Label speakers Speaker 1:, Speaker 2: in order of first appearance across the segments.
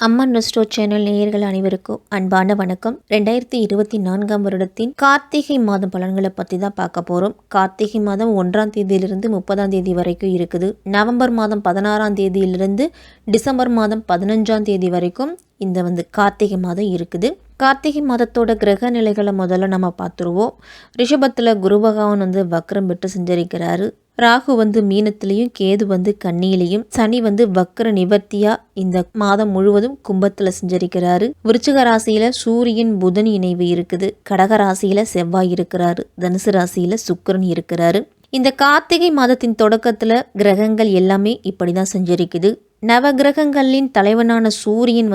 Speaker 1: அம்மன் resto channel நேயர்கள் அனைவருக்கும் அன்பான வணக்கம். 2024 வருடத்தின் கார்த்திகை மாதம் பலன்களை பற்றி தான் பார்க்க போகிறோம். கார்த்திகை மாதம் 1ஆம் தேதியிலிருந்து 30ஆம் தேதி வரைக்கும் இருக்குது. நவம்பர் மாதம் 16ஆம் தேதியிலிருந்து டிசம்பர் மாதம் 15ஆம் தேதி வரைக்கும் இந்த கார்த்திகை மாதம் இருக்குது. கார்த்திகை மாதத்தோட கிரக நிலைகளை முதல்ல நம்ம பார்த்துருவோம். ரிஷபத்தில் குரு பகவான் வக்ரம் பெற்று செஞ்சிருக்கிறாரு. ராகு மீனத்திலையும், கேது கன்னியிலையும், சனி வக்ர நிவர்த்தியா இந்த மாதம் முழுவதும் கும்பத்துல செஞ்சிருக்கிறாரு. விருச்சிக ராசியில சூரியன் புதன் இணைவு இருக்குது. கடக ராசியில செவ்வாய் இருக்கிறாரு. தனுசு ராசியில சுக்கிரன் இருக்கிறாரு. இந்த கார்த்திகை மாதத்தின் தொடக்கத்துல கிரகங்கள் எல்லாமே இப்படிதான் செஞ்சிருக்குது. நவ கிரகங்களின் தலைவனான சூரியன்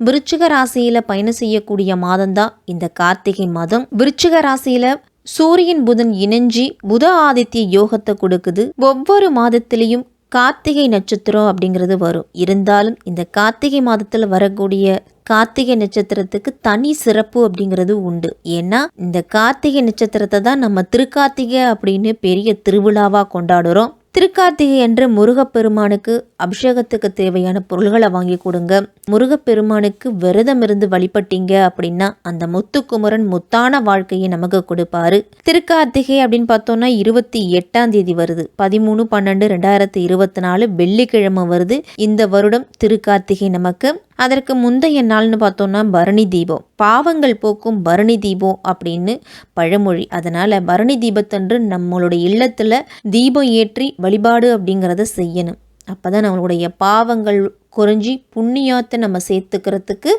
Speaker 1: விருச்சிக ராசியில பயணம் செய்யக்கூடிய மாதம்தான் இந்த கார்த்திகை மாதம். விருச்சிக ராசியில சூரியன் புதன் இணைஞ்சி புத ஆதித்ய யோகத்தை கொடுக்குது. ஒவ்வொரு மாதத்திலையும் கார்த்திகை நட்சத்திரம் அப்படிங்கிறது வரும். இருந்தாலும் இந்த கார்த்திகை மாதத்துல வரக்கூடிய கார்த்திகை நட்சத்திரத்துக்கு தனி சிறப்பு அப்படிங்கிறது உண்டு. ஏன்னா இந்த கார்த்திகை நட்சத்திரத்தை தான் நம்ம திருக்கார்த்திகை அப்படின்னு பெரிய திருவிழாவா கொண்டாடுறோம். திருக்கார்த்திகை என்ற முருகப்பெருமானுக்கு அபிஷேகத்துக்கு தேவையான பொருள்களை வாங்கி கொடுங்க. முருகப்பெருமானுக்கு விரதம் இருந்து வழிபட்டீங்க அப்படின்னா அந்த முத்துக்குமரன் முத்தான வாழ்க்கையை நமக்கு கொடுப்பாரு. திருக்கார்த்திகை அப்படின்னு பார்த்தோம்னா 28ஆம் தேதி வருது. 13/12/2024 வெள்ளிக்கிழமை வருது. இந்த வருடம் திருக்கார்த்திகை நமக்கு. அதற்கு முந்தைய நாள்னு பார்த்தோம்னா பரணி தீபம், பாவங்கள் போக்கும் பரணி தீபம் அப்படின்னு பழமொழி. அதனால பரணி தீபத்தன்று நம்மளுடைய இல்லத்துல தீபம் ஏற்றி வழிபாடு அப்படிங்கிறத செய்யணும். அப்பதான் நம்மளுடைய பாவங்கள் குறைஞ்சி புண்ணியத்தை நம்ம சேர்த்துக்கிறதுக்கு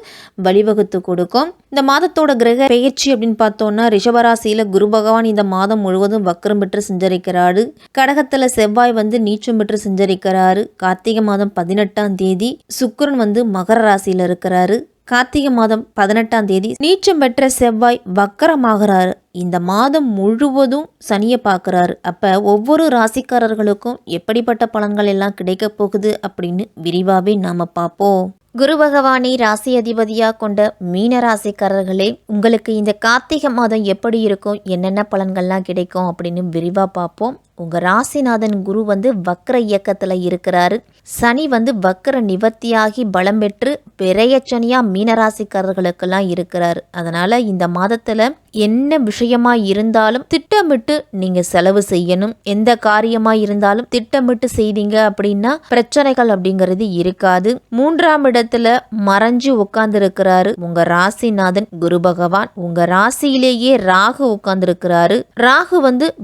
Speaker 1: வழிவகுத்து கொடுக்கும். இந்த மாதத்தோட கிரக பெயர்ச்சி அப்படின்னு பார்த்தோம்னா ரிஷபராசியில குரு பகவான் இந்த மாதம் முழுவதும் வக்ரம் பெற்று செஞ்சரிக்கிறாரு. கடகத்துல செவ்வாய் நீச்சம் பெற்று செஞ்சரிக்கிறாரு. கார்த்திகை மாதம் 18ஆம் தேதி சுக்கிரன் மகர ராசியில இருக்கிறாரு. கார்த்திகை மாதம் 18ஆம் தேதி நீச்சம் பெற்ற செவ்வாய் வக்கரமாகிறாரு. இந்த மாதம் முழுவதும் சனியை பார்க்குறாரு. அப்போ ஒவ்வொரு ராசிக்காரர்களுக்கும் எப்படிப்பட்ட பலன்கள் எல்லாம் கிடைக்க போகுது அப்படின்னு விரிவாகவே நாம் பார்ப்போம். குரு பகவானை ராசி அதிபதியாக கொண்ட மீன ராசிக்காரர்களே, உங்களுக்கு இந்த கார்த்திகை மாதம் எப்படி இருக்கும், என்னென்ன பலன்கள்லாம் கிடைக்கும் அப்படின்னு விரிவாக பார்ப்போம். உங்கள் ராசிநாதன் குரு வக்ர இயக்கத்தில் இருக்கிறாரு. சனி வக்ர நிவர்த்தியாகி பலம் பெற்று விரையச்சனியாக மீனராசிக்காரர்களுக்கெல்லாம் இருக்கிறாரு. அதனால் இந்த மாதத்தில் என்ன விஷயமா இருந்தாலும் திட்டமிட்டு நீங்கள் செலவு செய்யணும். எந்த காரியமாக இருந்தாலும் திட்டமிட்டு செய்தீங்க அப்படின்னா பிரச்சனைகள் அப்படிங்கிறது இருக்காது. 3ஆம் இடத்துல மறைஞ்சு உட்கார்ந்து இருக்கிறாரு உங்கள் ராசிநாதன் குரு பகவான். உங்கள் ராசியிலேயே ராகு உட்கார்ந்து இருக்கிறாரு. ராகு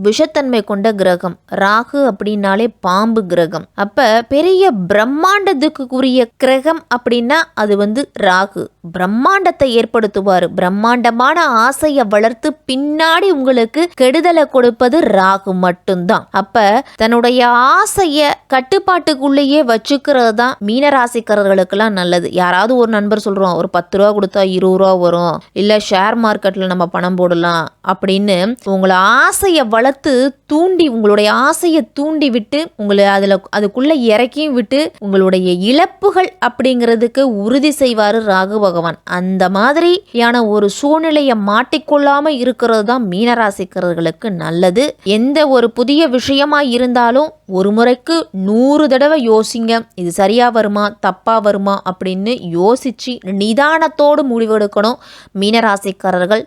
Speaker 1: விஷத்தன்மை கொண்ட கிரகம். ராகு அப்படின்னாலே பாம்பு கிரகம். அப்ப பெரிய பிரம்மாண்டத்துக்குரிய கிரகம் அப்படின்னா அது ராகு. பிரம்மாண்டத்தை ஏற்படுத்துவாரு. பிரம்மாண்டமான ஆசையை வளர்த்து பின்னாடி உங்களுக்கு கெடுதலை கொடுப்பது ராகு மட்டும்தான். அப்ப தன்னுடைய ஆசைய கட்டுப்பாட்டுக்குள்ளேயே வச்சுக்கிறது தான் மீனராசிக்காரர்களுக்கெல்லாம் நல்லது. யாராவது ஒரு நண்பர் சொல்றோம், ஒரு 10 ரூபா கொடுத்தா 20 ரூபா வரும், இல்ல ஷேர் மார்க்கெட்ல நம்ம பணம் போடலாம் அப்படின்னு உங்களை ஆசையை வளர்த்து தூண்டி, உங்களுடைய ஆசையை தூண்டி விட்டு உங்களை அதுக்குள்ள இறக்கியும் விட்டு உங்களுடைய இழப்புகள் அப்படிங்கிறதுக்கு உறுதி செய்வாரு ராகு பகவான். அந்த மாதிரியான ஒரு சூழ்நிலையை மாட்டிக்கொள்ளாம இருக்கிறது தான் மீனராசிக்காரர்களுக்கு நல்லது. எந்த ஒரு புதிய விஷயமா இருந்தாலும் ஒரு முறைக்கு 100 தடவை யோசிங்க. இது சரியா வருமா தப்பா வருமா அப்படின்னு யோசிச்சு நிதானத்தோடு முடிவெடுக்கணும் மீனராசிக்காரர்கள்.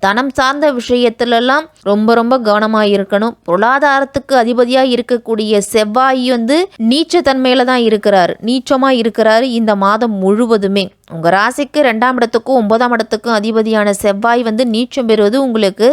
Speaker 1: தனம் சார்ந்த விஷயத்திலெல்லாம் ரொம்ப ரொம்ப கவனமாக இருக்கணும். பொருளாதாரத்துக்கு அதிபதியாக இருக்கக்கூடிய செவ்வாய் நீச்சத்தன்மையில தான் இருக்கிறாரு, நீச்சமாக இருக்கிறாரு இந்த மாதம் முழுவதுமே. உங்கள் ராசிக்கு 2ஆம் இடத்துக்கும் 9ஆம் இடத்துக்கும் அதிபதியான செவ்வாய் நீச்சம் பெறுவது உங்களுக்கு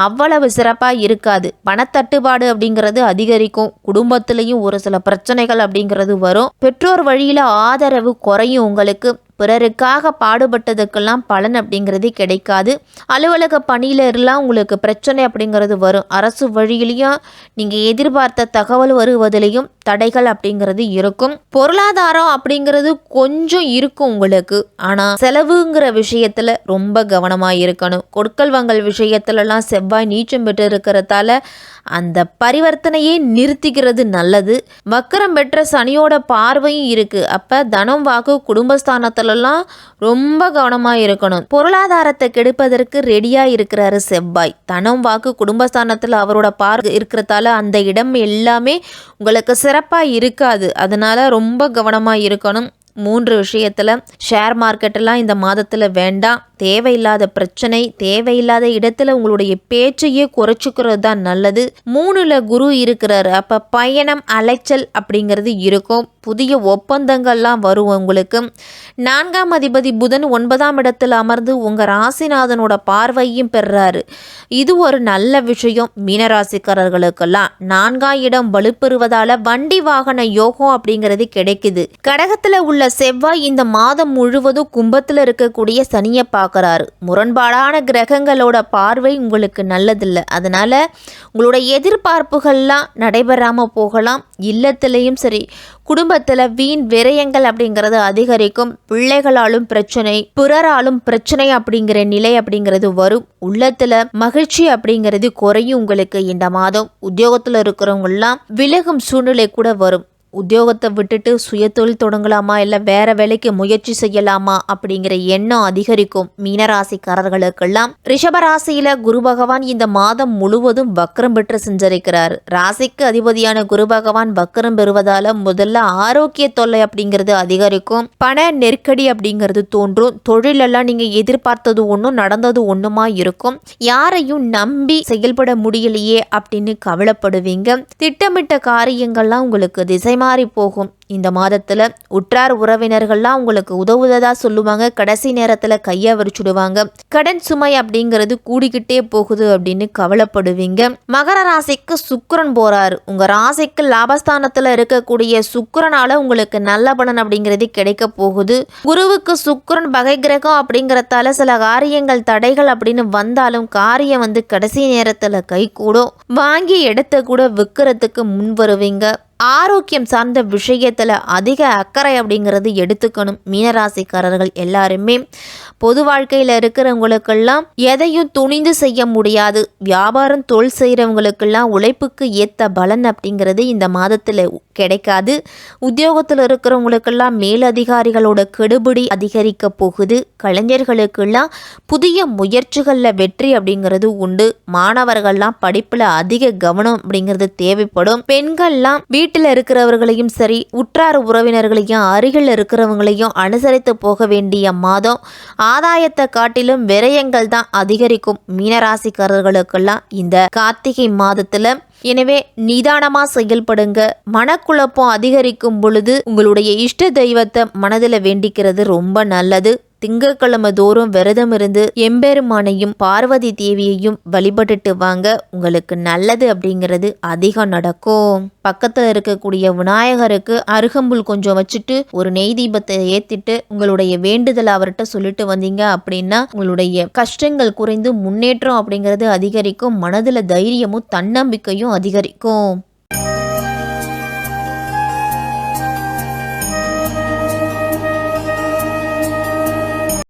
Speaker 1: அவ்வளவு சிறப்பாக இருக்காது. பணத்தட்டுப்பாடு அப்படிங்கிறது அதிகரிக்கும். குடும்பத்திலையும் ஒரு சில பிரச்சனைகள் அப்படிங்கிறது வரும். பெற்றோர் வழியில் ஆதரவு குறையும். உங்களுக்கு பிறருக்காக பாடுபட்டதுக்கெல்லாம் பலன் அப்படிங்கிறது கிடைக்காது. அலுவலக பணியில எல்லாம் உங்களுக்கு பிரச்சனை அப்படிங்கிறது வரும். அரசு வழியிலையும் நீங்கள் எதிர்பார்த்த தகவல் வருவதிலையும் தடைகள் அப்படிங்கிறது இருக்கும். பொருளாதாரம் அப்படிங்கிறது கொஞ்சம் இருக்கும் உங்களுக்கு. ஆனால் செலவுங்கிற விஷயத்தில் ரொம்ப கவனமாக இருக்கணும். கொடுக்கல் வாங்கல் விஷயத்துலலாம் செவ்வாய் நீச்சம் பெற்று இருக்கிறதால அந்த பரிவர்த்தனையே நிறுத்திக்கிறது நல்லது. வக்கரம் பெற்ற சனியோட பார்வையும் இருக்குது. அப்போ தனம் வாக்கு குடும்பஸ்தானத்துலலாம் ரொம்ப கவனமாக இருக்கணும். பொருளாதாரத்தை கெடுப்பதற்கு ரெடியாக இருக்கிறாரு செவ்வாய். தனம் வாக்கு குடும்பஸ்தானத்தில் அவரோட பார்வை இருக்கிறதால அந்த இடம் எல்லாமே உங்களுக்கு சிறப்பாக இருக்காது. அதனால் ரொம்ப கவனமாக இருக்கணும். 3 விஷயத்தில் ஷேர் மார்க்கெட்டெல்லாம் இந்த மாதத்தில் வேண்டாம். தேவையில்லாத பிரச்சனை, தேவையில்லாத இடத்துல உங்களுடைய பேச்சையே குறைச்சிக்கிறது தான் நல்லது. 3ல் குரு இருக்கிறாரு. அப்போ பயணம், அலைச்சல் அப்படிங்கிறது இருக்கும். புதிய ஒப்பந்தங்கள்லாம் வரும் உங்களுக்கு. 4ஆம் அதிபதி புதன் 9ஆம் இடத்தில் அமர்ந்து உங்கள் ராசிநாதனோட பார்வையும் பெறுறாரு. இது ஒரு நல்ல விஷயம். மீனராசிக்காரர்களுக்கெல்லாம் 4ஆம் இடம் வலுப்பெறுவதால் வண்டி வாகன யோகம் அப்படிங்கிறது கிடைக்குது. கடகத்தில் உள்ள செவ்வாய் இந்த மாதம் முழுவதும் கும்பத்தில் இருக்கக்கூடிய சனியை பார்க்குறாரு. முரண்பாடான கிரகங்களோட பார்வை உங்களுக்கு நல்லதில்லை. அதனால் உங்களோட எதிர்பார்ப்புகள்லாம் நடைபெறாமல் போகலாம். இல்லத்திலையும் சரி, குடும்பத்தில் வீண் விரயங்கள் அப்படிங்கிறது அதிகரிக்கும். பிள்ளைகளாலும் பிரச்சனை, பிறராலும் பிரச்சனை அப்படிங்கிற நிலை அப்படிங்கிறது வரும். உள்ளத்தில் மகிழ்ச்சி அப்படிங்கிறது குறையும் உங்களுக்கு இந்த மாதம். உத்தியோகத்தில் இருக்கிறவங்கலாம் விலகும் சூழ்நிலை கூட வரும். உத்தியோகத்தை விட்டுட்டு சுயதொழில் தொடங்கலாமா, இல்லை வேற வேலைக்கு முயற்சி செய்யலாமா அப்படிங்கிற எண்ணம் அதிகரிக்கும் மீனராசிக்காரர்களுக்கெல்லாம். ரிஷபராசியில குரு பகவான் இந்த மாதம் முழுவதும் வக்ரம் பெற்று செஞ்சரிக்கிறார். ராசிக்கு அதிபதியான குரு பகவான் வக்ரம் பெறுவதால முதல்ல ஆரோக்கிய தொல்லை அப்படிங்கிறது அதிகரிக்கும். பண நெருக்கடி அப்படிங்கிறது தோன்றும். தொழிலெல்லாம் நீங்க எதிர்பார்த்தது ஒன்றும் நடந்தது ஒன்றுமா இருக்கும். யாரையும் நம்பி செயல்பட முடியலையே அப்படின்னு கவலைப்படுவீங்க. திட்டமிட்ட காரியங்கள்லாம் உங்களுக்கு திசை மாறி போகும். இந்த மாதத்தில் உற்றார் உறவினர்கள்லாம் உங்களுக்கு உதவுதா சொல்லுவாங்க. கடைசி நேரத்தில் கையை வரிச்சுடுவாங்க. கடன் சுமை அப்படிங்கிறது கூடிக்கிட்டே போகுது அப்படின்னு கவலைப்படுவீங்க. மகர ராசிக்கு சுக்கிரன் போறாரு. உங்க ராசிக்கு லாபஸ்தானத்தில் இருக்கக்கூடிய சுக்கிரனால உங்களுக்கு நல்ல பலன் அப்படிங்கிறது கிடைக்க போகுது. குருவுக்கு சுக்கிரன் பகை கிரகம் அப்படிங்கிறதால சில காரியங்கள் தடைகள் அப்படின்னு வந்தாலும் காரியம் கடைசி நேரத்தில் கை கூடும். வாங்கி இடத்த கூட விற்கிறதுக்கு முன் வருவீங்க. ஆரோக்கியம் சார்ந்த விஷயத்தில் அதிக அக்கறை அப்படிங்கிறது எடுத்துக்கணும். மீனராசிக்காரர்கள் எல்லாருமே பொது வாழ்க்கையில் இருக்கிறவங்களுக்கெல்லாம் எதையும் துணிந்து செய்ய முடியாது. வியாபாரம் தொழில் செய்கிறவங்களுக்கெல்லாம் உழைப்புக்கு ஏற்ற பலன் அப்படிங்கிறது இந்த மாதத்தில் கிடைக்காது. உத்தியோகத்தில் இருக்கிறவங்களுக்கெல்லாம் மேலதிகாரிகளோட கெடுபிடி அதிகரிக்க போகுது. கலைஞர்களுக்கெல்லாம் புதிய முயற்சிகளில் வெற்றி அப்படிங்கிறது உண்டு. மாணவர்கள்லாம் படிப்பில் அதிக கவனம் அப்படிங்கிறது தேவைப்படும். பெண்கள்லாம் வீட்டில் இருக்கிறவர்களையும் சரி, உற்றார் உறவினர்களையும் அருகில் இருக்கிறவங்களையும் அனுசரித்து போக வேண்டிய மாதம். ஆதாயத்தை காட்டிலும் விரயங்கள் தான் அதிகரிக்கும் மீனராசிக்காரர்களுக்கெல்லாம் இந்த கார்த்திகை மாதத்துல. எனவே நிதானமாக செயல்படுங்க. மனக்குழப்பம் அதிகரிக்கும் பொழுது உங்களுடைய இஷ்ட தெய்வத்தை மனதில் வேண்டிக்கிறது ரொம்ப நல்லது. திங்கட்கிழமை தோறும் விரதம் இருந்து எம்பெருமானையும் பார்வதி தேவியையும் வழிபட்டுட்டு வாங்க. உங்களுக்கு நல்லது அப்படிங்கிறது அதிகம் நடக்கும். பக்கத்தில் இருக்கக்கூடிய விநாயகருக்கு அருகம்புல் கொஞ்சம் வச்சுட்டு ஒரு நெய் தீபத்தை ஏற்றிட்டு உங்களுடைய வேண்டுதலை அவர்கிட்ட சொல்லிட்டு வந்தீங்க அப்படின்னா உங்களுடைய கஷ்டங்கள் குறைந்து முன்னேற்றம் அப்படிங்கிறது அதிகரிக்கும். மனதில் தைரியமும் தன்னம்பிக்கையும் அதிகரிக்கும்.